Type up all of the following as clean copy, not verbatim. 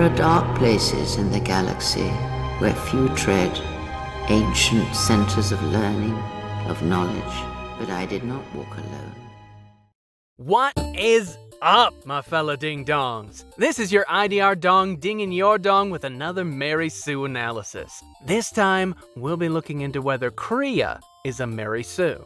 are dark places in the galaxy where few tread, ancient centers of learning, of knowledge, but I did not walk alone. What is up, my fellow ding-dongs? This is your IDR dong dinging your dong with another Mary Sue analysis. This time, we'll be looking into whether Kreia is a Mary Sue.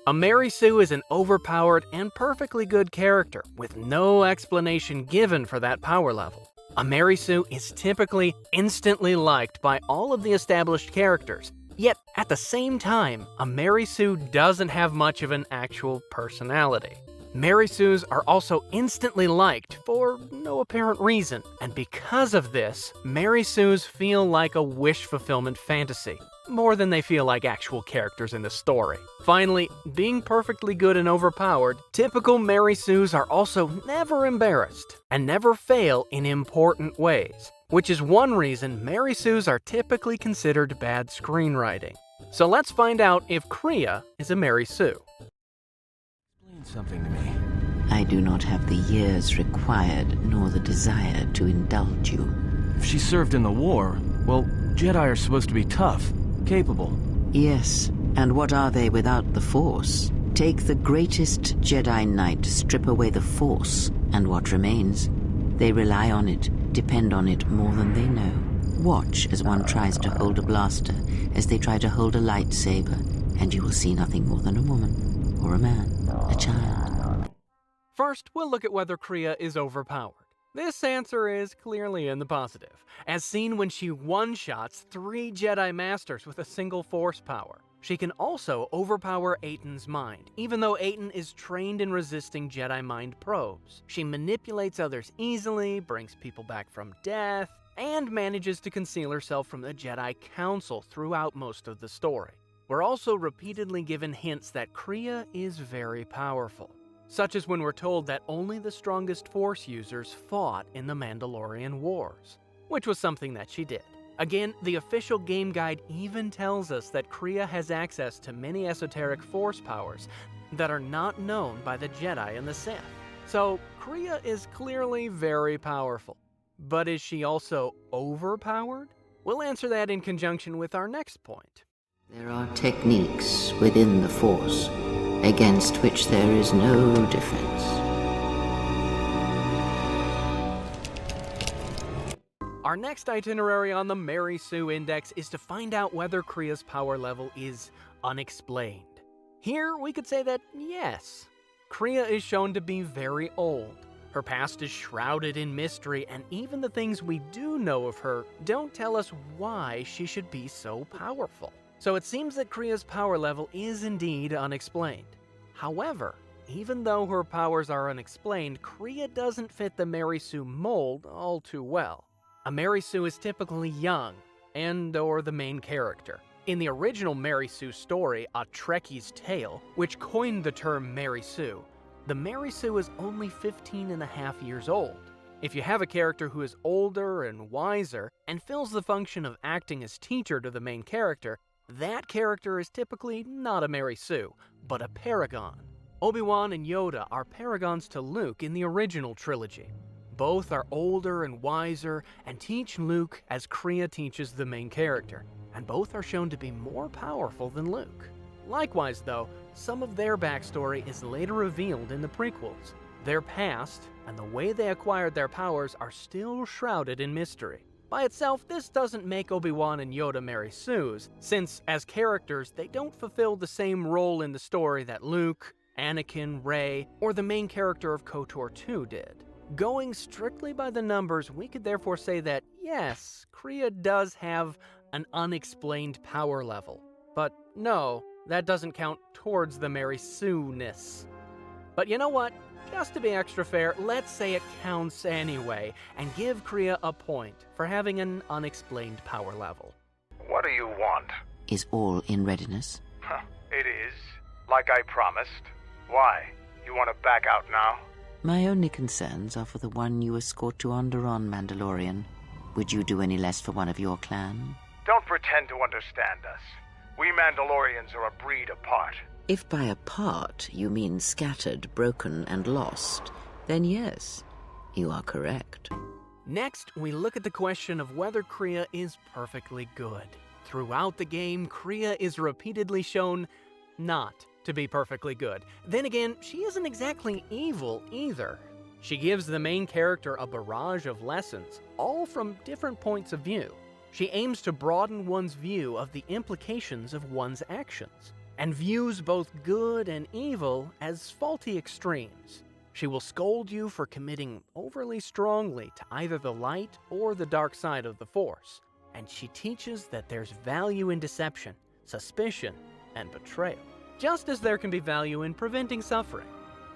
A Mary Sue is an overpowered and perfectly good character with no explanation given for that power level. A Mary Sue is typically instantly liked by all of the established characters, yet at the same time, a Mary Sue doesn't have much of an actual personality. Mary Sues are also instantly liked for no apparent reason, and because of this, Mary Sues feel like a wish fulfillment fantasy, more than they feel like actual characters in the story. Finally, being perfectly good and overpowered, typical Mary Sues are also never embarrassed, and never fail in important ways, which is one reason Mary Sues are typically considered bad screenwriting. So let's find out if Kreia is a Mary Sue. Something to me. I do not have the years required, nor the desire to indulge you. If she served in the war, well, Jedi are supposed to be tough, capable. Yes, and what are they without the Force? Take the greatest Jedi Knight, strip away the Force, and what remains? They rely on it, depend on it more than they know. Watch as one tries to hold a blaster, as they try to hold a lightsaber, and you will see nothing more than a woman, or a man, a child. First, we'll look at whether Kreia is overpowered. This answer is clearly in the positive, as seen when she one-shots 3 Jedi Masters with a single Force power. She can also overpower Aiton's mind, even though Aiton is trained in resisting Jedi mind probes. She manipulates others easily, brings people back from death, and manages to conceal herself from the Jedi Council throughout most of the story. We're also repeatedly given hints that Kreia is very powerful, such as when we're told that only the strongest Force users fought in the Mandalorian Wars, which was something that she did. Again, the official game guide even tells us that Kreia has access to many esoteric Force powers that are not known by the Jedi and the Sith. So, Kreia is clearly very powerful. But is she also overpowered? We'll answer that in conjunction with our next point. There are techniques within the Force against which there is no defense. Our next itinerary on the Mary Sue Index is to find out whether Kreia's power level is unexplained. Here, we could say that yes, Kreia is shown to be very old. Her past is shrouded in mystery, and even the things we do know of her don't tell us why she should be so powerful. So it seems that Kreia's power level is indeed unexplained. However, even though her powers are unexplained, Kreia doesn't fit the Mary Sue mold all too well. A Mary Sue is typically young, and/or the main character. In the original Mary Sue story, A Trekkie's Tale, which coined the term Mary Sue, the Mary Sue is only 15 and a half years old. If you have a character who is older and wiser, and fills the function of acting as teacher to the main character, that character is typically not a Mary Sue, but a paragon. Obi-Wan and Yoda are paragons to Luke in the original trilogy. Both are older and wiser and teach Luke as Kreia teaches the main character, and both are shown to be more powerful than Luke. Likewise though, some of their backstory is later revealed in the prequels. Their past and the way they acquired their powers are still shrouded in mystery. By itself, this doesn't make Obi-Wan and Yoda Mary Sues, since as characters, they don't fulfill the same role in the story that Luke, Anakin, Rey, or the main character of KOTOR 2 did. Going strictly by the numbers, we could therefore say that, yes, Kreia does have an unexplained power level. But no, that doesn't count towards the Mary Sue-ness. But you know what? Just to be extra fair, let's say it counts anyway, and give Kreia a point for having an unexplained power level. What do you want? Is all in readiness? It is, like I promised. Why? You want to back out now? My only concerns are for the one you escort to Onderon, Mandalorian. Would you do any less for one of your clan? Don't pretend to understand us. We Mandalorians are a breed apart. If by apart you mean scattered, broken, and lost, then yes, you are correct. Next, we look at the question of whether Kreia is perfectly good. Throughout the game, Kreia is repeatedly shown not to be perfectly good. Then again, she isn't exactly evil either. She gives the main character a barrage of lessons, all from different points of view. She aims to broaden one's view of the implications of one's actions, and views both good and evil as faulty extremes. She will scold you for committing overly strongly to either the light or the dark side of the Force, and she teaches that there's value in deception, suspicion, and betrayal, just as there can be value in preventing suffering.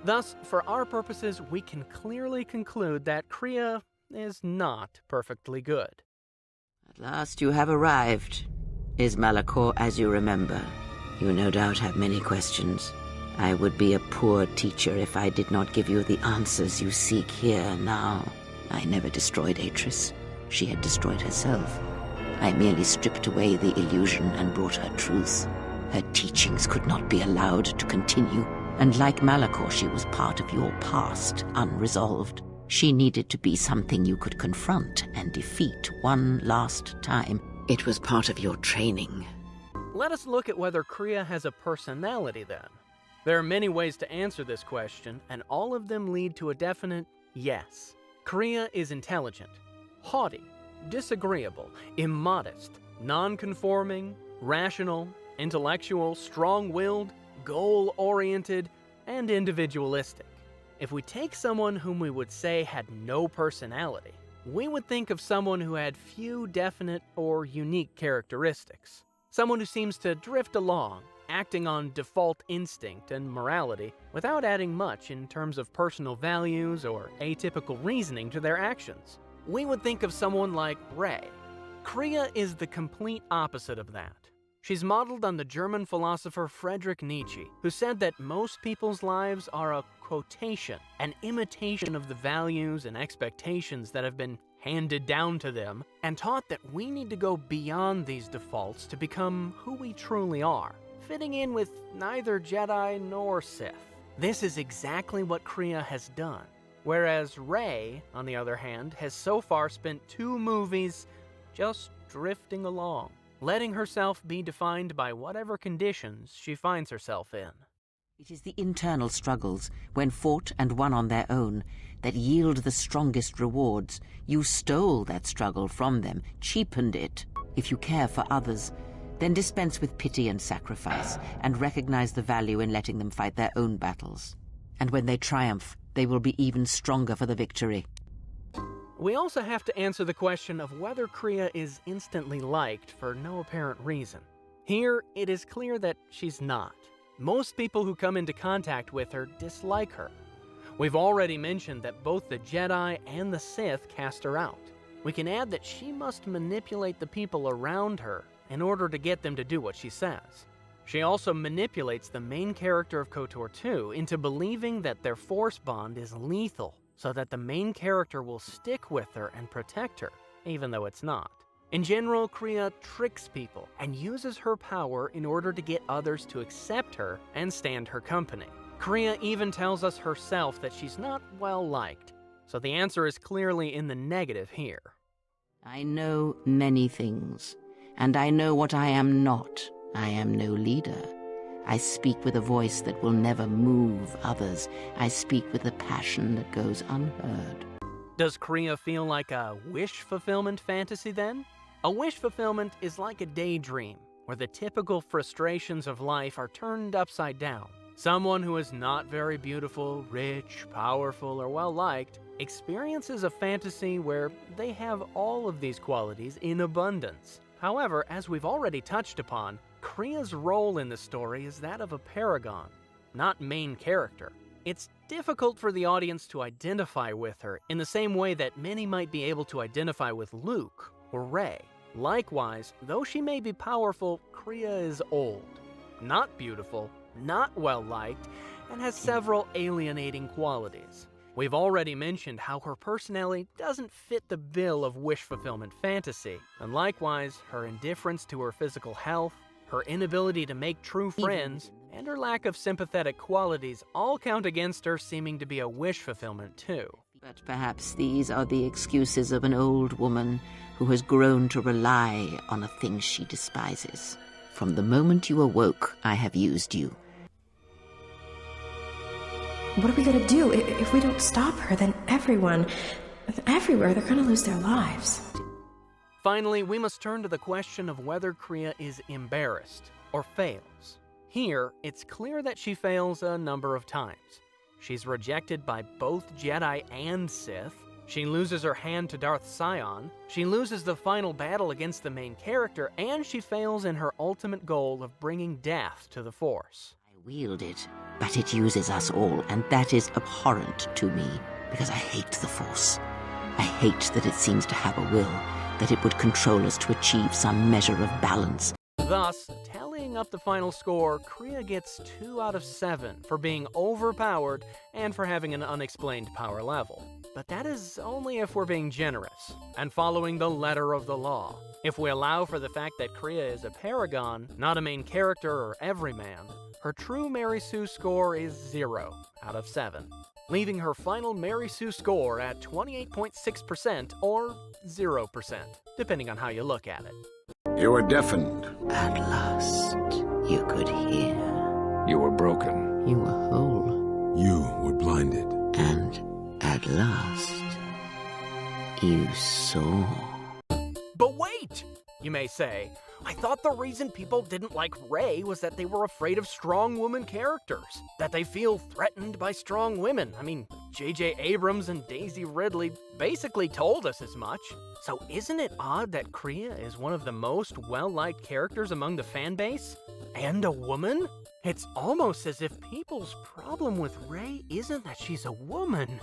Thus, for our purposes, we can clearly conclude that Kreia is not perfectly good. At last you have arrived. Is Malachor as you remember? You no doubt have many questions. I would be a poor teacher if I did not give you the answers you seek here now. I never destroyed Atris. She had destroyed herself. I merely stripped away the illusion and brought her truth. Her teachings could not be allowed to continue, and like Malachor, she was part of your past, unresolved. She needed to be something you could confront and defeat one last time. It was part of your training. Let us look at whether Kreia has a personality then. There are many ways to answer this question, and all of them lead to a definite yes. Kreia is intelligent, haughty, disagreeable, immodest, non-conforming, rational, intellectual, strong-willed, goal-oriented, and individualistic. If we take someone whom we would say had no personality, we would think of someone who had few definite or unique characteristics. Someone who seems to drift along, acting on default instinct and morality without adding much in terms of personal values or atypical reasoning to their actions. We would think of someone like Rey. Kreia is the complete opposite of that. She's modeled on the German philosopher Friedrich Nietzsche, who said that most people's lives are a quotation, an imitation of the values and expectations that have been handed down to them, and taught that we need to go beyond these defaults to become who we truly are, fitting in with neither Jedi nor Sith. This is exactly what Kreia has done, whereas Rey, on the other hand, has so far spent 2 movies just drifting along, letting herself be defined by whatever conditions she finds herself in. It is the internal struggles, when fought and won on their own, that yield the strongest rewards. You stole that struggle from them, cheapened it. If you care for others, then dispense with pity and sacrifice, and recognize the value in letting them fight their own battles. And when they triumph, they will be even stronger for the victory. We also have to answer the question of whether Kreia is instantly liked for no apparent reason. Here, it is clear that she's not. Most people who come into contact with her dislike her. We've already mentioned that both the Jedi and the Sith cast her out. We can add that she must manipulate the people around her in order to get them to do what she says. She also manipulates the main character of KOTOR 2 into believing that their Force bond is lethal, so that the main character will stick with her and protect her, even though it's not. In general, Kreia tricks people and uses her power in order to get others to accept her and stand her company. Kreia even tells us herself that she's not well liked, so the answer is clearly in the negative here. I know many things, and I know what I am not. I am no leader. I speak with a voice that will never move others. I speak with a passion that goes unheard. Does Kreia feel like a wish fulfillment fantasy then? A wish fulfillment is like a daydream, where the typical frustrations of life are turned upside down. Someone who is not very beautiful, rich, powerful, or well-liked experiences a fantasy where they have all of these qualities in abundance. However, as we've already touched upon, Kreia's role in the story is that of a paragon, not main character. It's difficult for the audience to identify with her in the same way that many might be able to identify with Luke or Rey. Likewise, though she may be powerful, Kreia is old, not beautiful, not well-liked, and has several alienating qualities. We've already mentioned how her personality doesn't fit the bill of wish fulfillment fantasy, and likewise, her indifference to her physical health, her inability to make true friends, and her lack of sympathetic qualities all count against her seeming to be a wish fulfillment too. But perhaps these are the excuses of an old woman who has grown to rely on a thing she despises. From the moment you awoke, I have used you. What are we gonna do? If we don't stop her, then everyone, everywhere, they're gonna lose their lives. Finally, we must turn to the question of whether Kreia is embarrassed or fails. Here, it's clear that she fails a number of times. She's rejected by both Jedi and Sith. She loses her hand to Darth Sion. She loses the final battle against the main character, and she fails in her ultimate goal of bringing death to the Force. I wield it, but it uses us all, and that is abhorrent to me, because I hate the Force. I hate that it seems to have a will, that it would control us to achieve some measure of balance. Thus, tallying up the final score, Kreia gets 2 out of 7 for being overpowered and for having an unexplained power level. But that is only if we're being generous and following the letter of the law. If we allow for the fact that Kreia is a paragon, not a main character or everyman, her true Mary Sue score is 0 out of 7, leaving her final Mary Sue score at 28.6% or 0%, depending on how you look at it. You were deafened. At last, you could hear. You were broken. You were whole. You were blinded. And at last, you saw. But wait, you may say. I thought the reason people didn't like Rey was that they were afraid of strong woman characters, that they feel threatened by strong women. I mean, J.J. Abrams and Daisy Ridley basically told us as much. So isn't it odd that Kreia is one of the most well-liked characters among the fan base? And a woman? It's almost as if people's problem with Rey isn't that she's a woman,